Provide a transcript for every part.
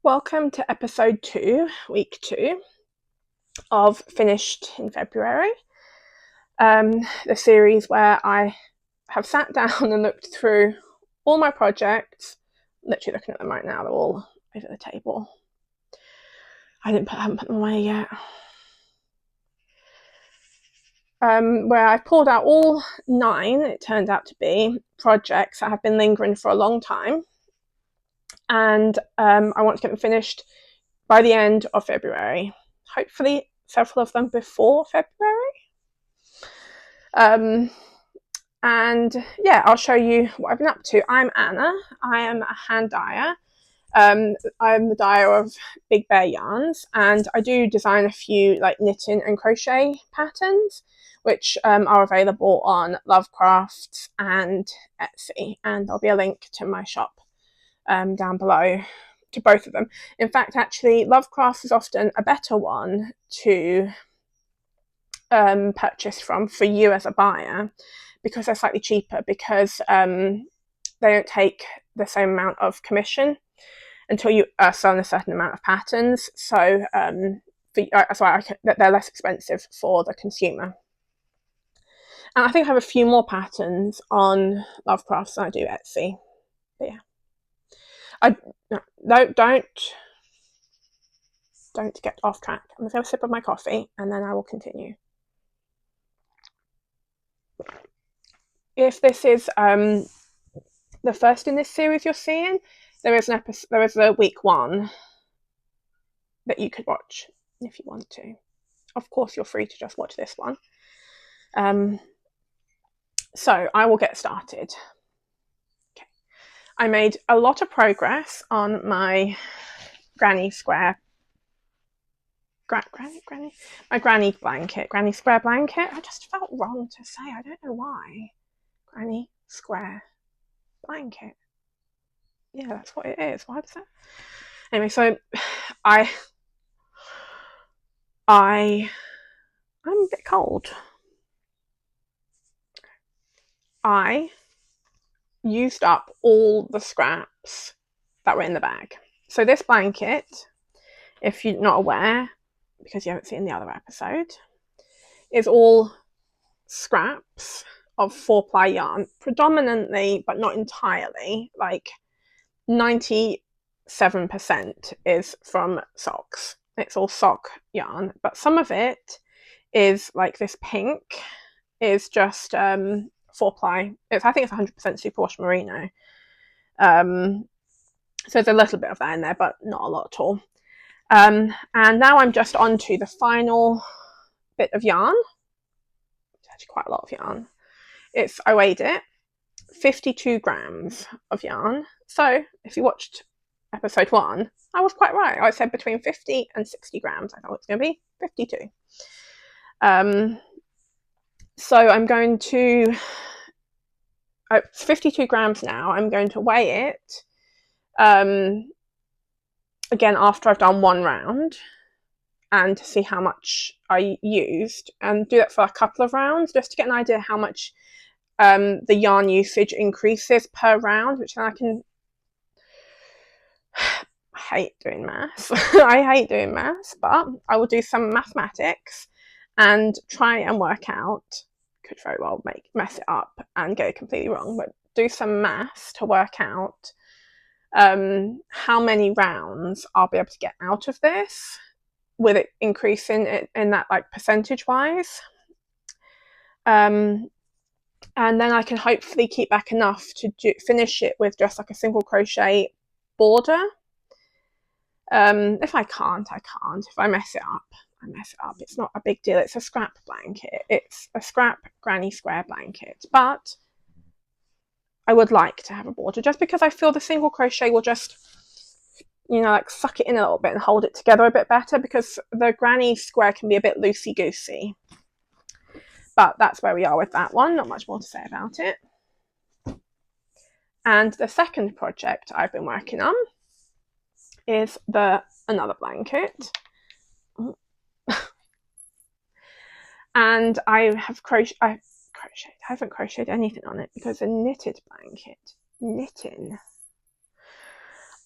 Welcome to episode 2, week 2 of Finished in February, the series where I have sat down and looked through all my projects, literally looking at them right now, they're all over the table. I haven't put them away yet. Where I pulled out all 9, it turned out to be, projects that have been lingering for a long time. And I want to get them finished by the end of February. Hopefully several of them before February. And yeah, I'll show you what I've been up to. I'm Anna. I am a hand dyer. I'm the dyer of Big Bear yarns, and I do design a few like knitting and crochet patterns, which are available on Lovecraft and Etsy, and there'll be a link to my shop down below to both of them. In fact, actually, Lovecraft is often a better one to purchase from for you as a buyer, because they're slightly cheaper, because they don't take the same amount of commission until you are selling a certain amount of patterns. So that's why they're less expensive for the consumer. And I think I have a few more patterns on Lovecraft than I do Etsy. But yeah, don't get off track. I'm going to have a sip of my coffee and then I will continue. If this is the first in this series you're seeing, there is a week 1 that you could watch if you want to. Of course, you're free to just watch this one. So I will get started. Okay. I made a lot of progress on my granny square my granny square blanket. I just felt wrong to say. I don't know why. Granny square blanket. Yeah, that's what it is. Why does that? Anyway, so I'm a bit cold. I used up all the scraps that were in the bag. So this blanket, if you're not aware, because you haven't seen the other episode, is all scraps of 4-ply yarn, predominantly, but not entirely, like 97% is from socks. It's all sock yarn, but some of it is like this pink is just 4-ply. I think it's 100% superwash merino. So there's a little bit of that in there, but not a lot at all. And now I'm just onto the final bit of yarn. It's actually quite a lot of yarn. I weighed it, 52 grams of yarn. So if you watched episode 1, I was quite right. I said between 50 and 60 grams. I thought it was going to be 52. So I'm going to, it's 52 grams now. I'm going to weigh it again after I've done 1 round and to see how much I used, and do that for a couple of rounds just to get an idea how much the yarn usage increases per round, which then I can... I hate doing maths. I hate doing maths, but I will do some mathematics and try and work out. Could very well mess it up and get it completely wrong, but do some maths to work out how many rounds I'll be able to get out of this with it increasing it in that like percentage wise. And then I can hopefully keep back enough to finish it with just like a single crochet border. If I can't, I can't. If I mess it up, I mess it up. It's not a big deal. It's a scrap blanket. It's a scrap granny square blanket. But I would like to have a border just because I feel the single crochet will just, like suck it in a little bit and hold it together a bit better, because the granny square can be a bit loosey-goosey. But that's where we are with that one. Not much more to say about it. And the second project I've been working on is another blanket. And I haven't crocheted anything on it because a knitted blanket. Knitting.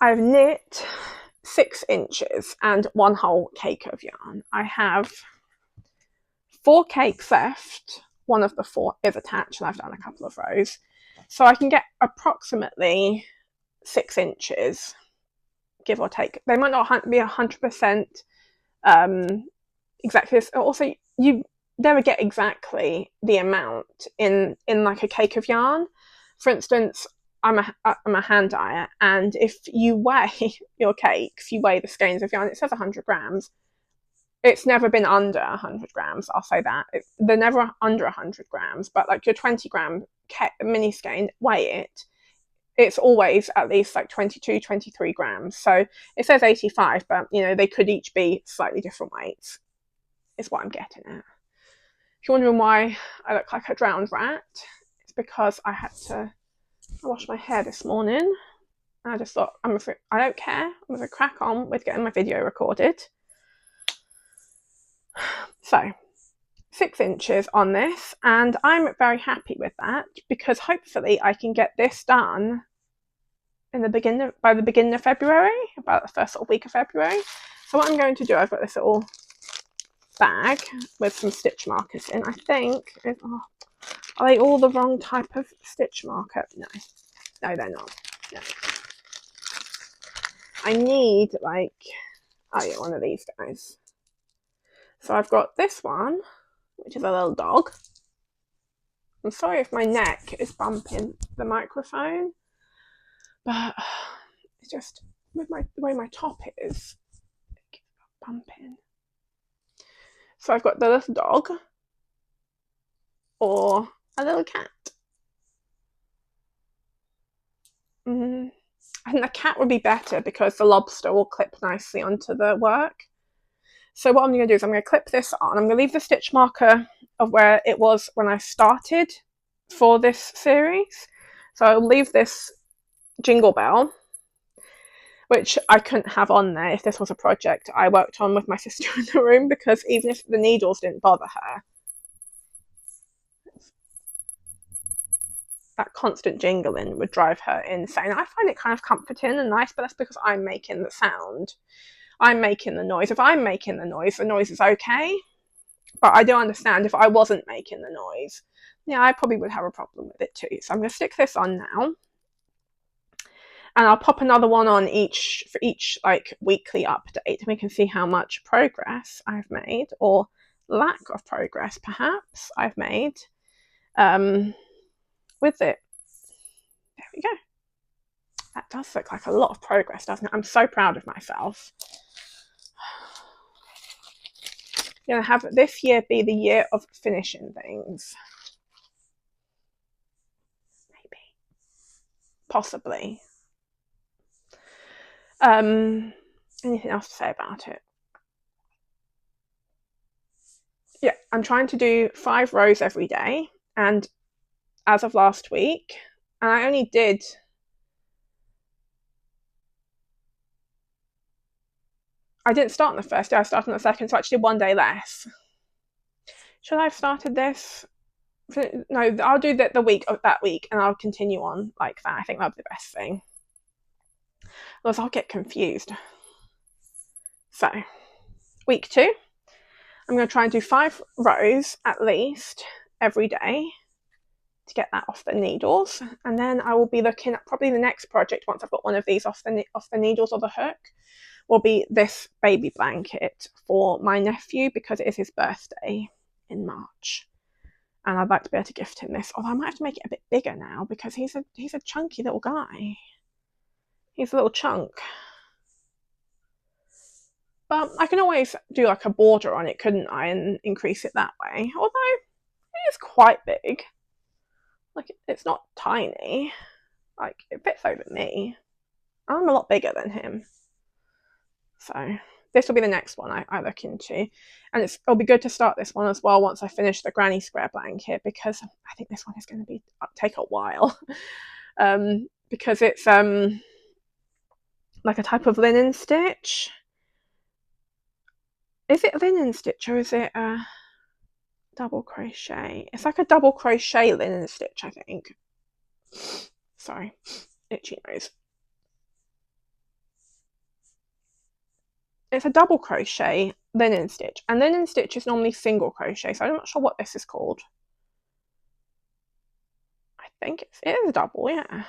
I've knit 6 inches and 1 whole cake of yarn. I have 4 cakes left. One of the 4 is attached and I've done a couple of rows. So I can get approximately 6 inches, give or take. They might not be 100% exactly this. Also, you never get exactly the amount in like a cake of yarn. For instance, I'm a hand dyer, and if you weigh your cakes, you weigh the skeins of yarn, it says 100 grams. It's never been under 100 grams, I'll say that. They're never under 100 grams, but like your 20-gram mini skein, weigh it. It's always at least like 22, 23 grams. So it says 85, but you know, they could each be slightly different weights, is what I'm getting at. If you're wondering why I look like a drowned rat, it's because I had to wash my hair this morning. And I just thought, I don't care. I'm going to crack on with getting my video recorded. So 6 inches on this, and I'm very happy with that because hopefully I can get this done by the beginning of February, about the first sort of week of February. So what I'm going to do, I've got this little bag with some stitch markers in. I think, are they all the wrong type of stitch marker? No, they're not. No. I need like, oh yeah, one of these guys. So I've got this one, which is a little dog. I'm sorry if my neck is bumping the microphone, but it's just with the way my top is bumping. So I've got the little dog or a little cat. I think the cat would be better because the lobster will clip nicely onto the work. So what I'm going to do is I'm going to clip this on. I'm going to leave the stitch marker of where it was when I started for this series. So I'll leave this jingle bell, which I couldn't have on there if this was a project I worked on with my sister in the room, because even if the needles didn't bother her, that constant jingling would drive her insane. I find it kind of comforting and nice, but that's because I'm making the sound. I'm making the noise. If I'm making the noise is okay. But I do understand if I wasn't making the noise, yeah, I probably would have a problem with it too. So I'm going to stick this on now. And I'll pop another one on for each like weekly update, and we can see how much progress I've made, or lack of progress perhaps I've made with it. There we go. That does look like a lot of progress, doesn't it? I'm so proud of myself. I'm going to have this year be the year of finishing things. Maybe. Possibly. Anything else to say about it? Yeah, I'm trying to do 5 rows every day, and as of last week, and I only did I didn't start on the first day, I started on the second, so I actually did 1 day less. Should I have started this? No, I'll do the week of that week, and I'll continue on like that. I think that'd be the best thing. Otherwise I'll get confused. So, week 2, I'm going to try and do 5 rows at least every day to get that off the needles, and then I will be looking at probably the next project once I've got one of these off the needles or the hook, will be this baby blanket for my nephew because it is his birthday in March, and I'd like to be able to gift him this. Although I might have to make it a bit bigger now because he's a chunky little guy. He's a little chunk. But I can always do like a border on it, couldn't I, and increase it that way. Although it is quite big. Like, it's not tiny. Like, it fits over me. I'm a lot bigger than him. So this will be the next one I look into. And it'll be good to start this one as well once I finish the granny square blanket, because I think this one is going to take a while. Because it's like a type of linen stitch. Is it linen stitch or is it a double crochet? It's like a double crochet linen stitch, I think. Sorry, itchy nose. it's a double crochet linen stitch, and linen stitch is normally single crochet, so I'm not sure what this is called. I think it is double, yeah.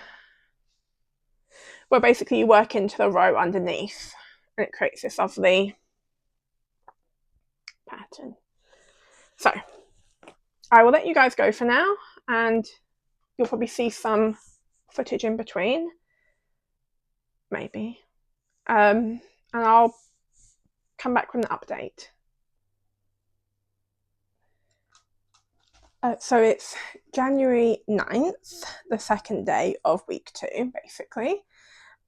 Where basically you work into the row underneath and it creates this lovely pattern. So I will let you guys go for now, and you'll probably see some footage in between, maybe, and I'll come back with an update. So it's January 9th, the second day of week 2, basically,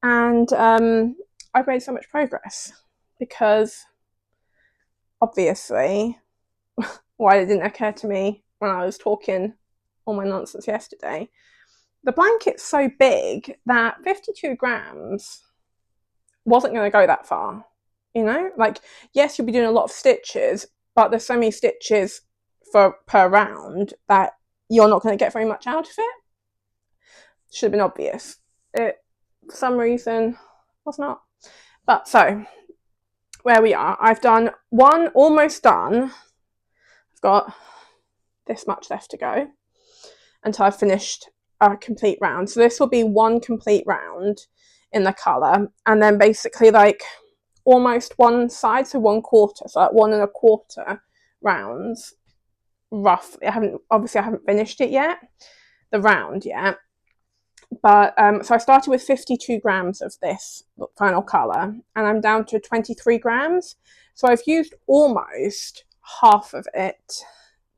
and I've made so much progress because obviously why it didn't occur to me when I was talking all my nonsense yesterday, the blanket's so big that 52 grams wasn't going to go that far, you know? Like, yes, you'll be doing a lot of stitches, but there's so many stitches per round that you're not going to get very much out of it. Should have been obvious. It, for some reason, was not. But so, where we are, I've done one, almost done. I've got this much left to go until I've finished a complete round. So this will be one complete round in the colour, and then basically like almost one side, so 1/4, so like 1 1/4 rounds roughly. I haven't finished it yet, the round yet, but so I started with 52 grams of this final colour, and I'm down to 23 grams, so I've used almost half of it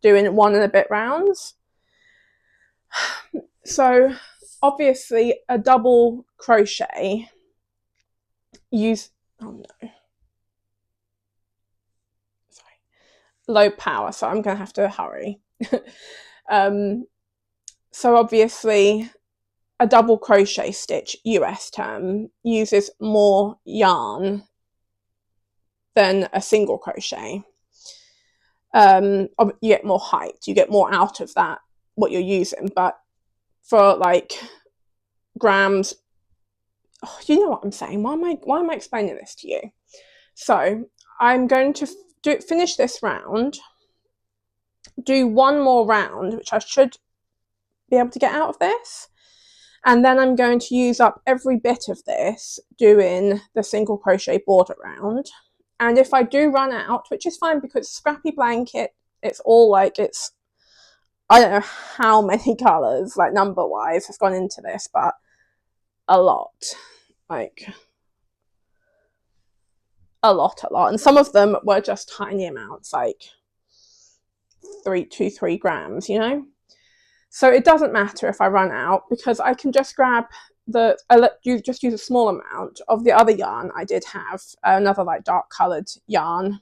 doing 1 and a bit rounds. So obviously a double crochet low power, so I'm gonna have to hurry. So obviously a double crochet stitch, US term, uses more yarn than a single crochet. You get more height, you get more out of that, what you're using, but for like grams, you know what I'm saying, why am I explaining this to you? So I'm going to finish this round, do one more round, which I should be able to get out of this, and then I'm going to use up every bit of this doing the single crochet border round. And if I do run out, which is fine because scrappy blanket, it's all like, it's, I don't know how many colours, like number wise, has gone into this, but a lot, like a lot, and some of them were just tiny amounts, like 3 grams, you know. So it doesn't matter if I run out because I can just grab just use a small amount of the other yarn I did have, another like dark coloured yarn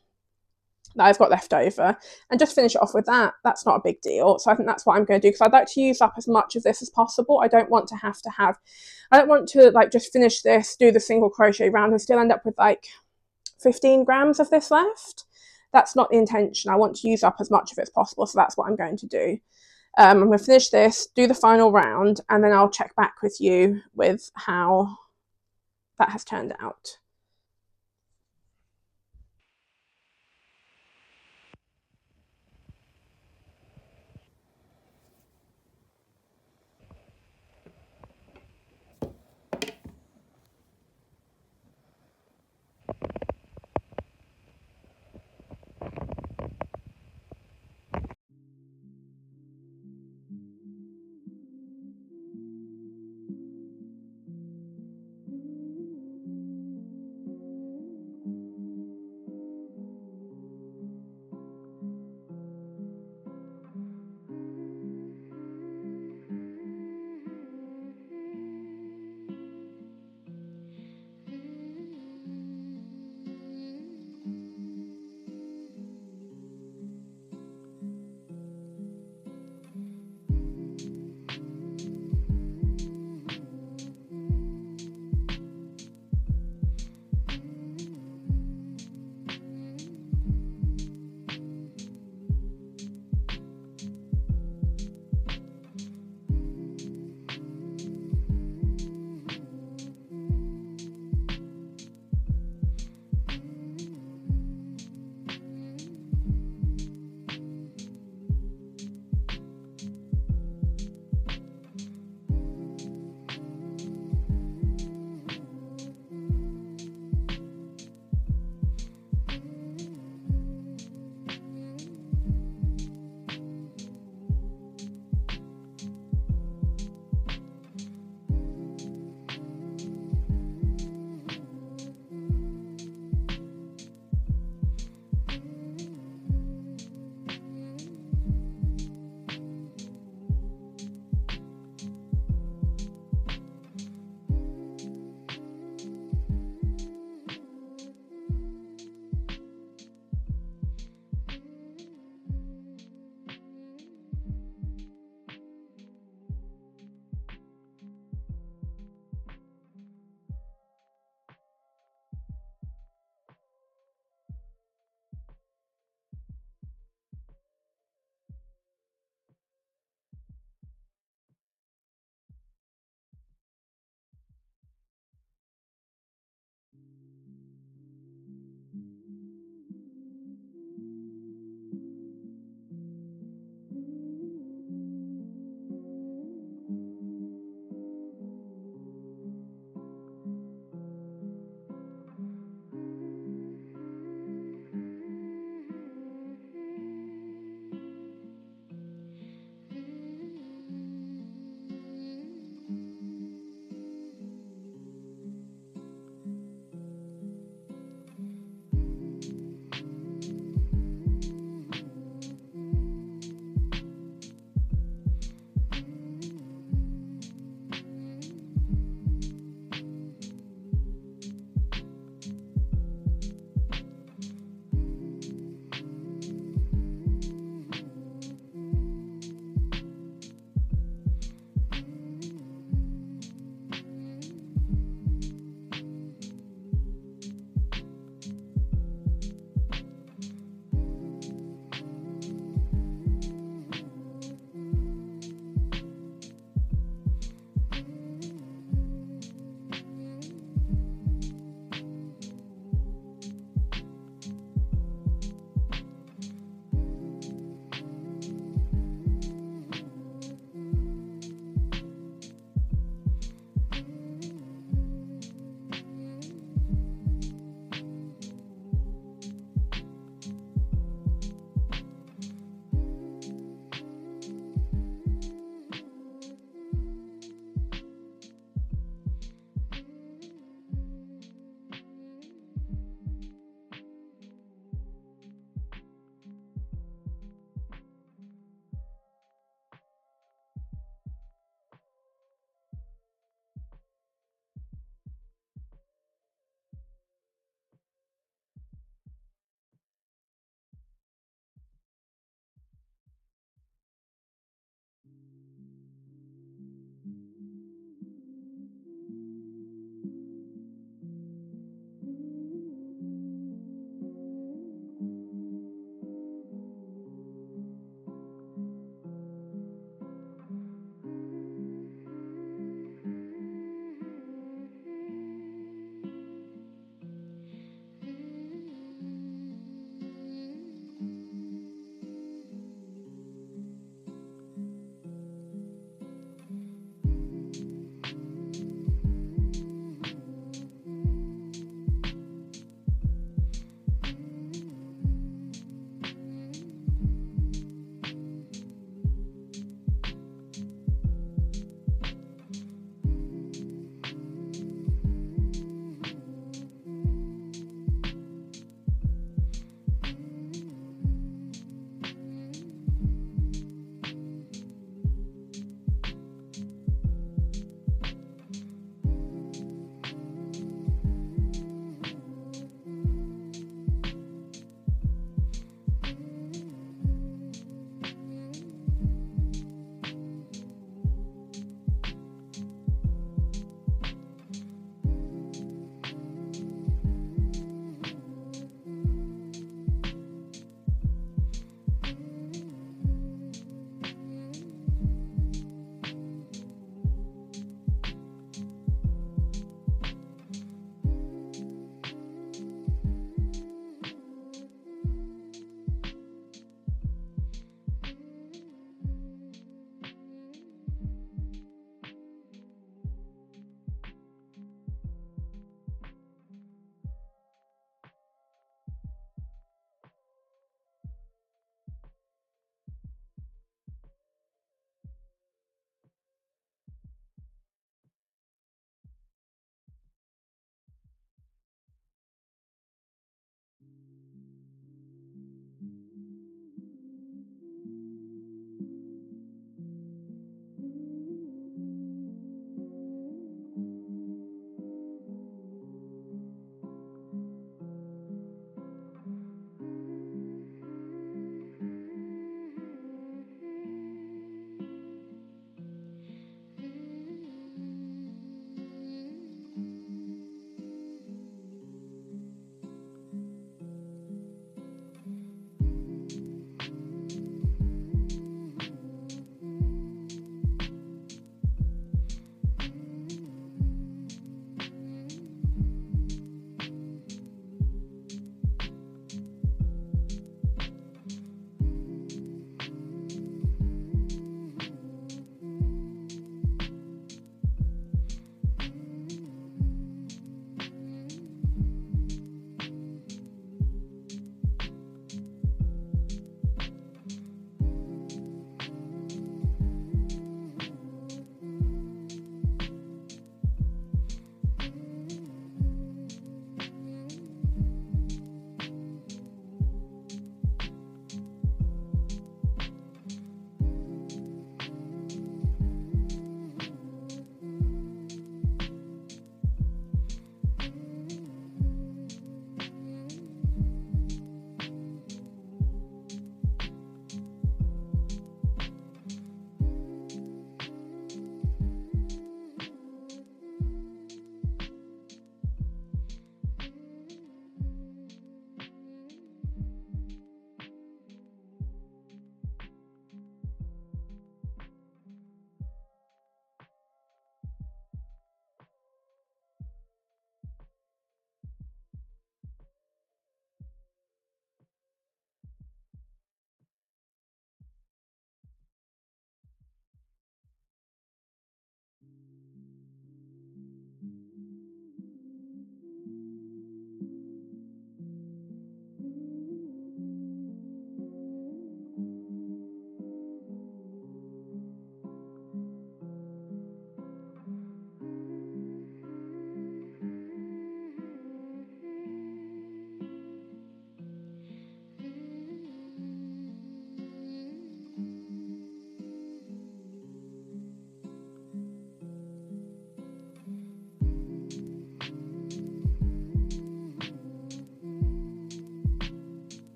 that I've got left over, and just finish it off with that. That's not a big deal. So I think that's what I'm going to do, because I'd like to use up as much of this as possible. I don't want to like just finish this, do the single crochet round and still end up with like 15 grams of this left. That's not the intention. I want to use up as much of it as possible, so that's what I'm going to do. I'm going to finish this, do the final round, and then I'll check back with you with how that has turned out.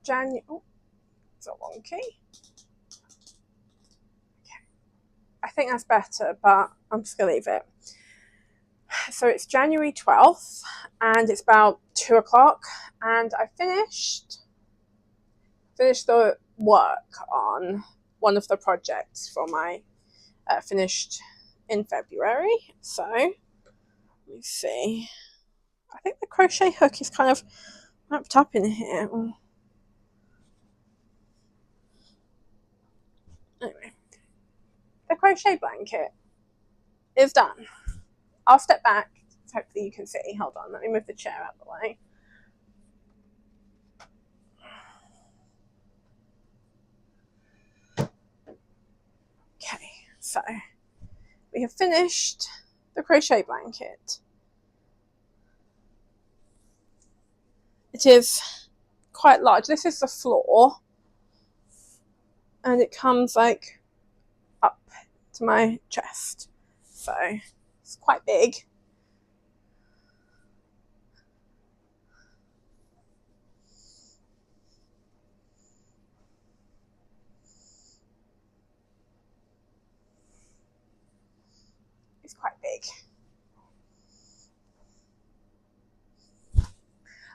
January. Oh, it's a wonky. Okay. I think that's better, but I'm just going to leave it. So it's January 12th, and it's about 2 o'clock, and I finished the work on one of the projects for my finished in February. So let me see. I think the crochet hook is kind of wrapped up in here. Anyway, the crochet blanket is done. I'll step back so hopefully you can see. Hold on, let me move the chair out of the way. Okay, so we have finished the crochet blanket. It is quite large. This is the floor, and it comes like up to my chest, so it's quite big. It's quite big.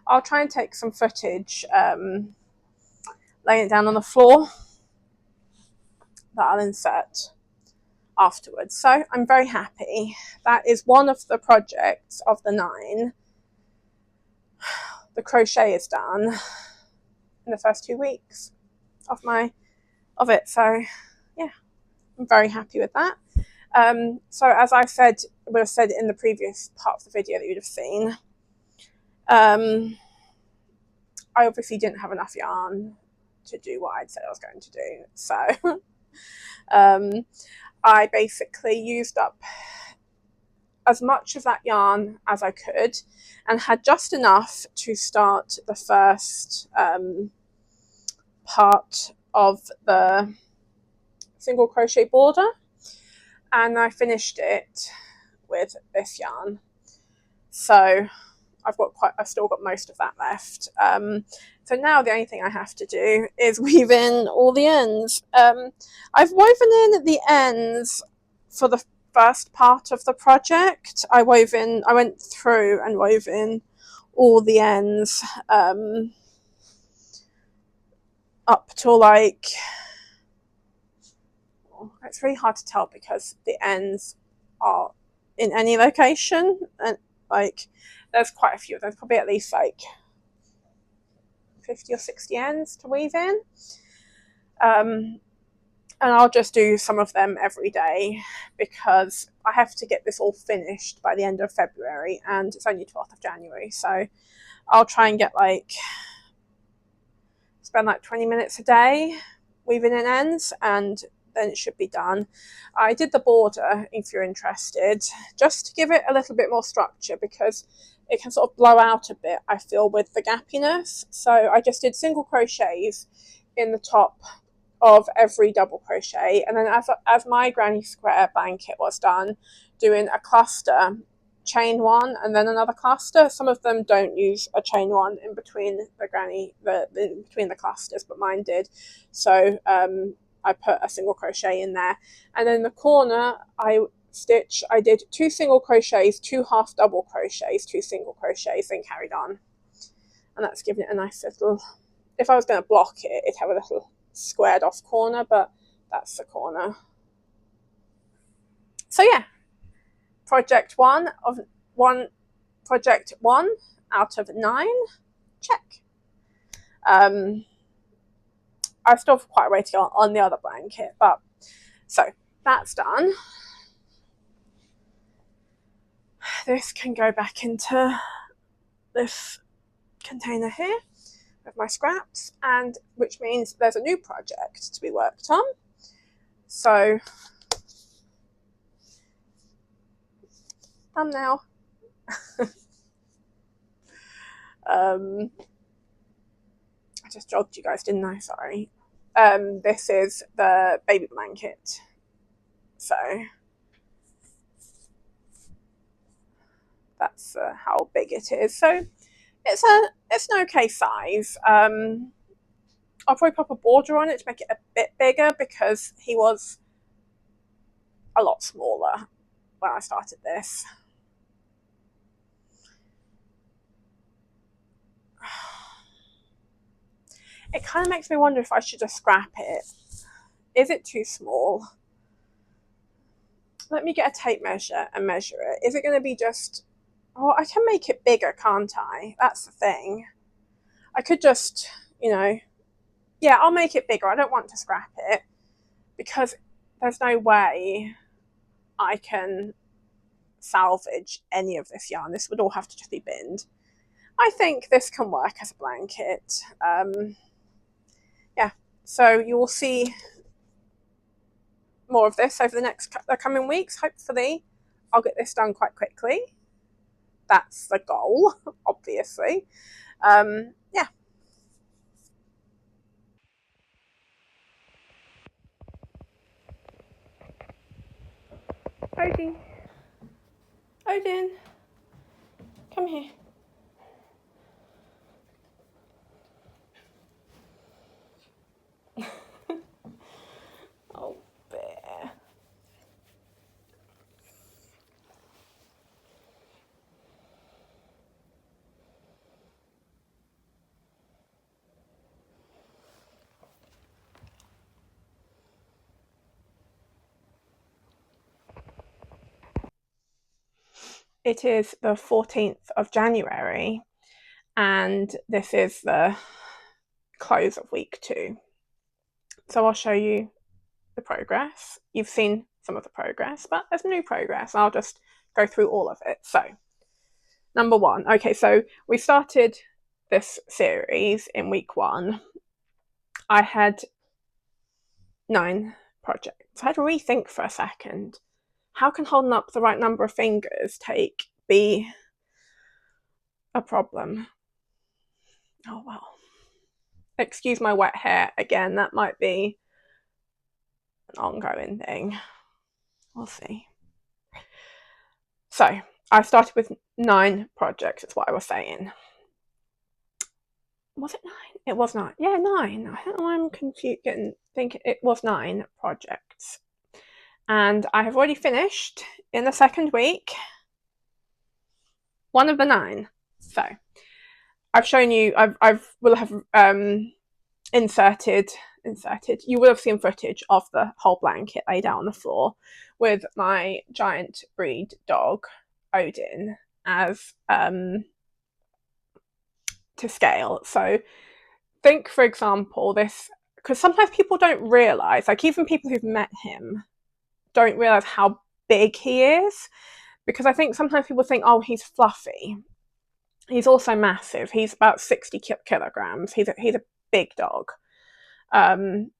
I'll try and take some footage laying it down on the floor that I'll insert afterwards. So I'm very happy. That is one of the projects of the 9. The crochet is done in the first 2 weeks of it. So yeah, I'm very happy with that. So as I said, would have said in the previous part of the video that you'd have seen, I obviously didn't have enough yarn to do what I'd said I was going to do. So I basically used up as much of that yarn as I could and had just enough to start the first part of the single crochet border, and I finished it with this yarn. So I've still got most of that left. So now the only thing I have to do is weave in all the ends. I've woven in the ends for the first part of the project. I went through and wove in all the ends up till like, it's really hard to tell because the ends are in any location, and like there's quite a few. There's probably at least like 50 or 60 ends to weave in. And I'll just do some of them every day because I have to get this all finished by the end of February, and it's only 12th of January. So I'll try and spend like 20 minutes a day weaving in ends, and then it should be done. I did the border, if you're interested, just to give it a little bit more structure because it can sort of blow out a bit, I feel, with the gappiness. So I just did single crochets in the top of every double crochet, and then as my granny square blanket was done, doing a cluster, chain one and then another cluster. Some of them don't use a chain one in between between the clusters, but mine did. So I put a single crochet in there, and then the corner I did 2 single crochets, 2 half double crochets, 2 single crochets, then carried on, and that's given it a nice little, if I was going to block it, it'd have a little squared off corner, but that's the corner. So yeah, project 1 out of 9, check. I still have quite a way to go on the other blanket, but so that's done. This can go back into this container here with my scraps, and which means there's a new project to be worked on. So thumbnail. I just jogged you guys, didn't I? Sorry. This is the baby blanket. So that's how big it is. So it's an okay size. I'll probably pop a border on it to make it a bit bigger because he was a lot smaller when I started this. It kind of makes me wonder if I should just scrap it. Is it too small? Let me get a tape measure and measure it. Is it going to be just... Oh, I can make it bigger, can't I? That's the thing. I could just, you know... Yeah, I'll make it bigger. I don't want to scrap it because there's no way I can salvage any of this yarn. This would all have to just be binned. I think this can work as a blanket. Yeah, so you will see more of this over the coming weeks. Hopefully I'll get this done quite quickly. That's the goal, obviously. Yeah. Odin, come here. Oh, bear. It is the 14th of January, and this is the close of week 2. So I'll show you the progress. You've seen some of the progress, but there's new progress. I'll just go through all of it. So, number 1. Okay, so we started this series in week 1. I had 9 projects. I had to rethink for a second. How can holding up the right number of fingers be a problem? Oh well. Excuse my wet hair again. That might be an ongoing thing. We'll see. So I started with 9 projects. That's what I was saying. Was it 9? It was 9. Yeah, 9. I don't know why I'm confused. Thinking it was 9 projects, and I have already finished in the second week 1 of the 9. So I've shown you. I will have inserted. You will have seen footage of the whole blanket laid out on the floor with my giant breed dog Odin as to scale. So think, for example, this, because sometimes people don't realize, like even people who've met him don't realize how big he is, because I think sometimes people think, oh, he's fluffy. He's also massive. He's about 60 kilograms. He's a big dog. So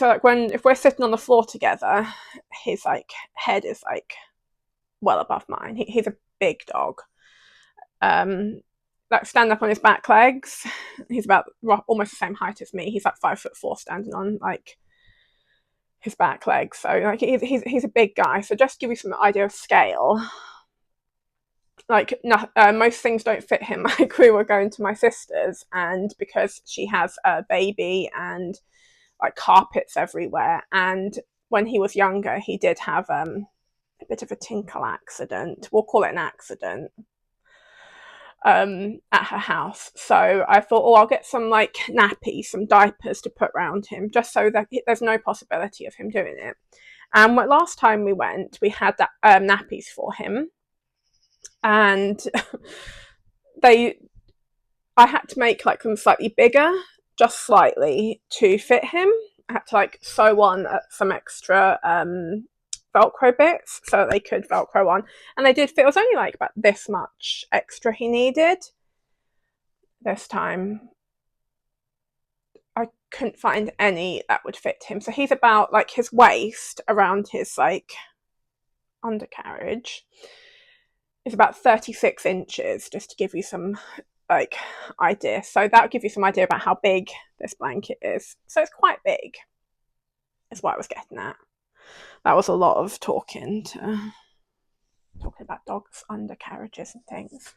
like if we're sitting on the floor together, his like head is like well above mine. He's a big dog. Like stand up on his back legs, he's about almost the same height as me. He's like 5'4" standing on like his back legs. So like he's a big guy. So just to give you some idea of scale, like most things don't fit him. Like we were going to my sister's, and because she has a baby and like carpets everywhere, and when he was younger he did have a bit of a tinkle accident. We'll call it an accident. At her house. So I thought, oh, I'll get some like nappies, some diapers to put around him, just so that there's no possibility of him doing it. And last time we went, we had that nappies for him, and I had to make like them slightly bigger, just slightly, to fit him. I had to like sew on some extra Velcro bits so that they could Velcro on, and they did fit. It was only like about this much extra he needed this time. I couldn't find any that would fit him, so he's about like his waist around his like undercarriage is about 36 inches, just to give you some like idea. So that would give you some idea about how big this blanket is. So it's quite big, is what I was getting at. That was a lot of talking about dogs' undercarriages and things.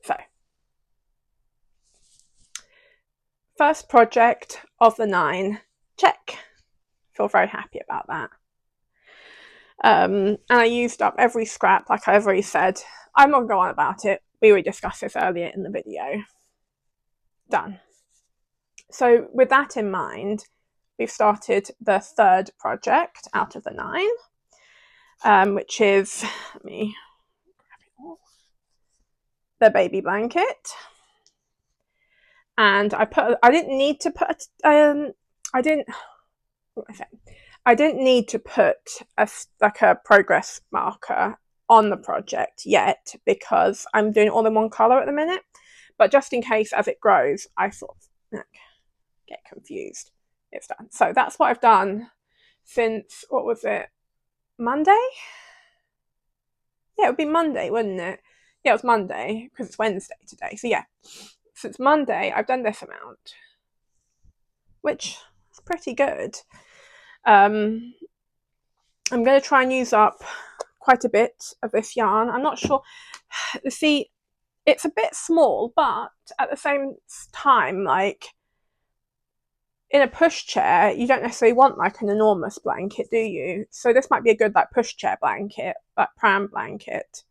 So first project of the 9, check. Feel very happy about that. And I used up every scrap, like I've already said. I'm not going to go on about it. We already discussed this earlier in the video. Done. So with that in mind, we've started the 3rd project out of the 9, which is, let me grab it all, the baby blanket. And I didn't need to put a progress marker on the project yet, because I'm doing it all in one colour at the minute. But just in case, as it grows, I sort of get confused. It's done. So that's what I've done since, what was it, Monday? Yeah, it would be Monday, wouldn't it? Yeah, it was Monday, because it's Wednesday today. So yeah, since Monday, I've done this amount, which is pretty good. I'm going to try and use up quite a bit of this yarn. I'm not sure. See, it's a bit small, but at the same time, like, in a pushchair, you don't necessarily want like an enormous blanket, do you? So this might be a good like pushchair blanket, like pram blanket.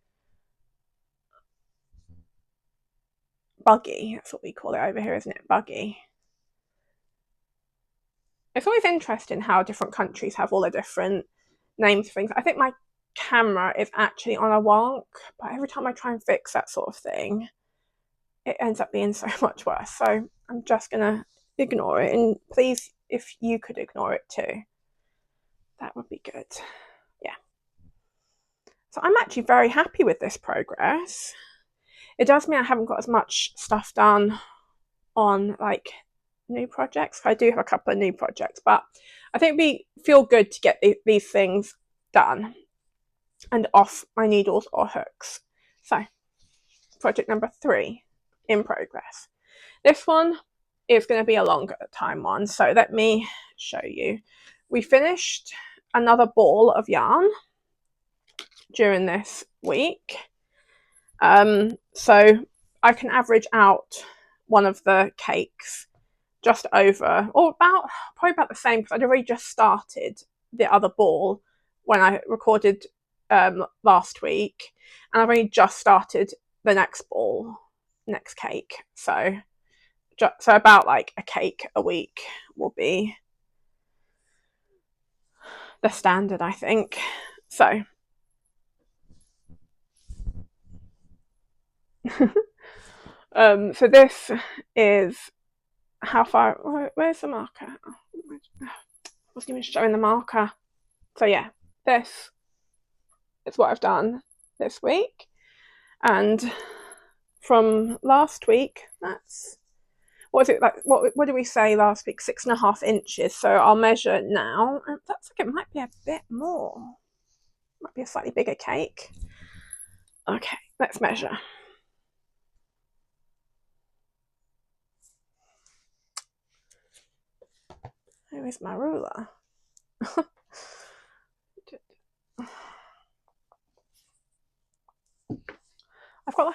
Buggy, that's what we call it over here, isn't it? Buggy. It's always interesting how different countries have all the different names for things. I think my camera is actually on a wonk, but every time I try and fix that sort of thing, it ends up being so much worse. So I'm just gonna ignore it, and please, if you could ignore it too, that would be good. Yeah. So I'm actually very happy with this progress. It does mean I haven't got as much stuff done on like new projects. I do have a couple of new projects, but I think we feel good to get these things done and off my needles or hooks. So project number 3 in progress. This one is going to be a longer time one, so let me show you. We finished another ball of yarn during this week, so I can average out one of the cakes just over, or probably about the same, because I'd already just started the other ball when I recorded last week, and I've only just started the next cake. So about like a cake a week will be the standard, I think. So so this is how far. Where's the marker? I wasn't even showing the marker. So yeah, this is what I've done this week, and from last week, that's, what was it like? What did we say last week? 6.5 inches. So I'll measure now. That's like, it might be a bit more. Might be a slightly bigger cake. Okay, let's measure. Where is my ruler? I've got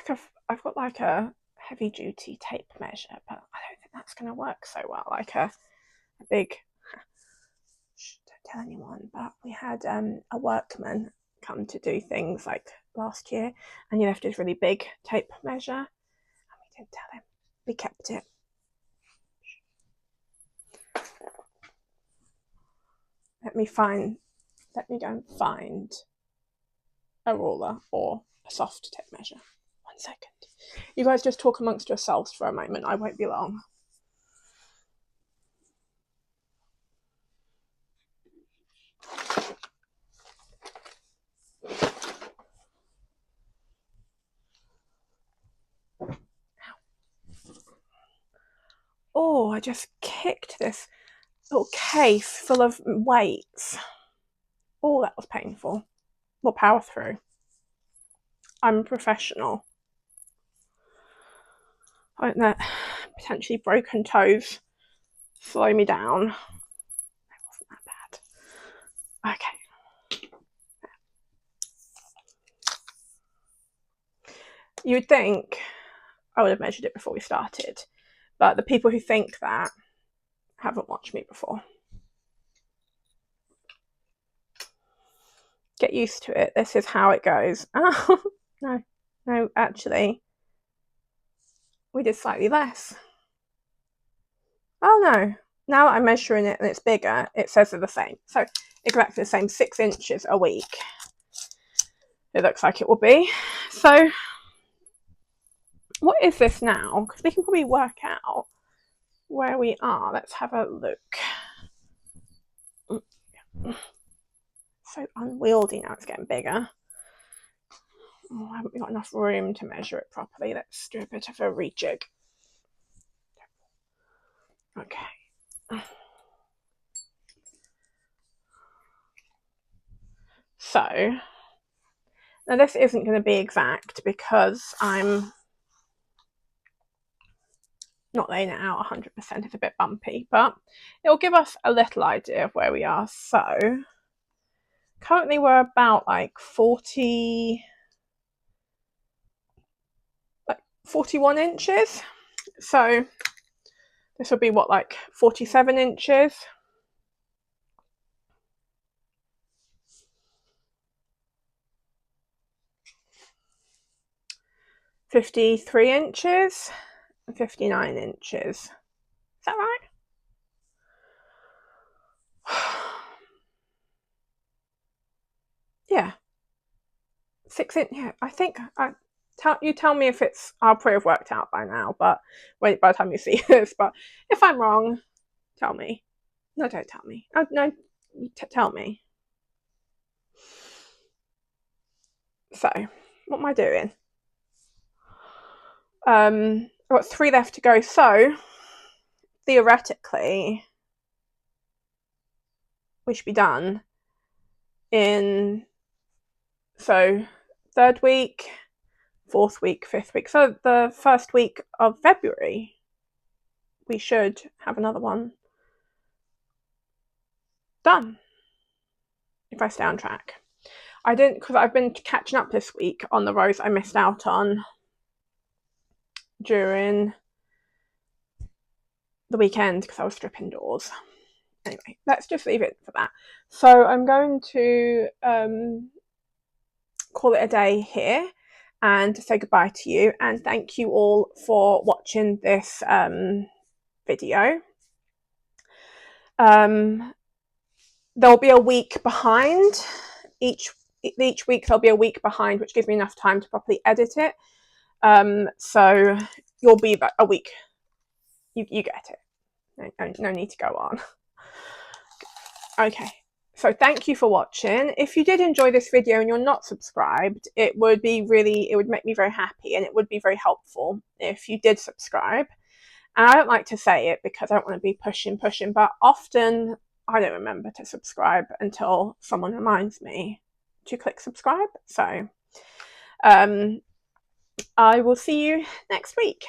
like a heavy duty tape measure, but I don't think that's going to work so well. Like a big, don't tell anyone, but we had a workman come to do things like last year, and he left his really big tape measure, and we didn't tell him. We kept it. Let me go and find a ruler or a soft tape measure. 1 second. You guys just talk amongst yourselves for a moment. I won't be long. Oh, I just kicked this little case full of weights. Oh, that was painful. We'll power through. I'm a professional. I don't let potentially broken toes slow me down. It wasn't that bad. Okay. You would think I would have measured it before we started, But the people who think that haven't watched me before. Get used to it. This is how it goes. Oh, no, actually, we did slightly less. Oh no, now that I'm measuring it and it's bigger, it says they're the same. So exactly the same, 6 inches a week. It looks like it will be. So what is this now? Because we can probably work out where we are. Let's have a look. So unwieldy now, it's getting bigger. Oh, haven't we got enough room to measure it properly? Let's do a bit of a rejig. Okay. So now this isn't going to be exact because I'm not laying it out 100%. It's a bit bumpy, but it'll give us a little idea of where we are. So currently we're about like 41 inches. So this will be what, like 47 inches. $53 inches and 59 inches. Is that right? Yeah. 6 inch. Yeah, I think you tell me if it's. I'll probably have worked out by now, but wait, by the time you see this. But if I'm wrong, tell me. No, don't tell me. Oh, no, tell me. So, what am I doing? I've got 3 left to go. So, theoretically, we should be done in. So, 3rd week, 4th week, 5th week. So, the 1st week of February, we should have another one done if I stay on track. I didn't, because I've been catching up this week on the rows I missed out on during the weekend because I was stripping doors. Anyway, let's just leave it for that. So I'm going to call it a day here and say goodbye to you, and thank you all for watching this video. There'll be a week behind. Each week there'll be a week behind, which gives me enough time to properly edit it. So you'll be a week. You get it. No need to go on. Okay. So thank you for watching. If you did enjoy this video and you're not subscribed, it would make me very happy, and it would be very helpful if you did subscribe. And I don't like to say it because I don't want to be pushing, but often I don't remember to subscribe until someone reminds me to click subscribe. So I will see you next week.